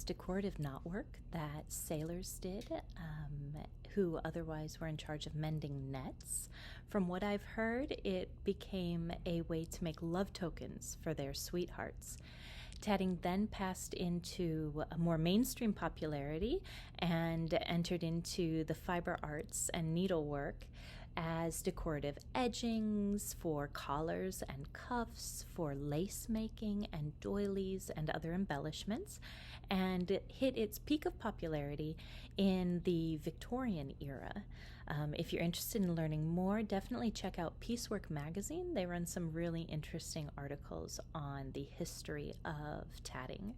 decorative knotwork that sailors did who otherwise were in charge of mending nets. From what I've heard, it became a way to make love tokens for their sweethearts. Tatting then passed into a more mainstream popularity and entered into the fiber arts and needlework as decorative edgings for collars and cuffs, for lace making and doilies and other embellishments, and hit its peak of popularity in the Victorian era. If you're interested in learning more, definitely check out Piecework magazine. They run some really interesting articles on the history of tatting.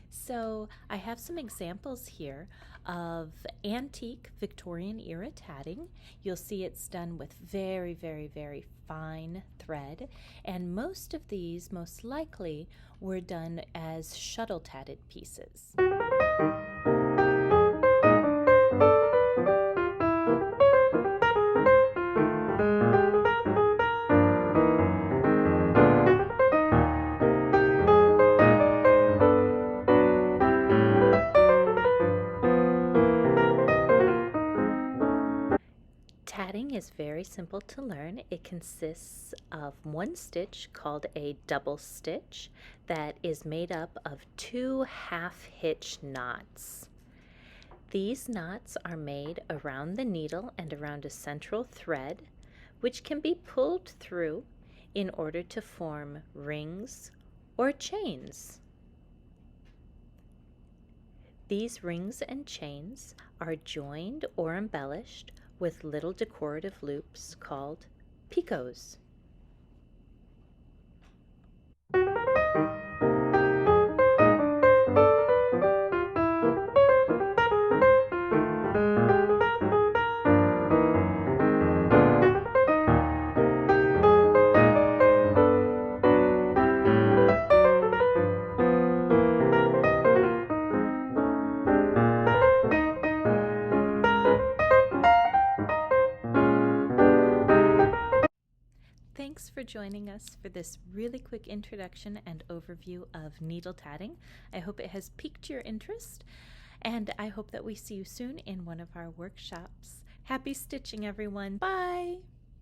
So I have some examples here of antique Victorian era tatting. You'll see it's done with very, very, very fine thread, and most of these most likely were done as shuttle tatted pieces. Tatting is very simple to learn. It consists of one stitch called a double stitch that is made up of 2 half-hitch knots. These knots are made around the needle and around a central thread, which can be pulled through in order to form rings or chains. These rings and chains are joined or embellished with little decorative loops called picots. Thanks for joining us for this really quick introduction and overview of needle tatting. I hope it has piqued your interest, and I hope that we see you soon in one of our workshops. Happy stitching, everyone. Bye!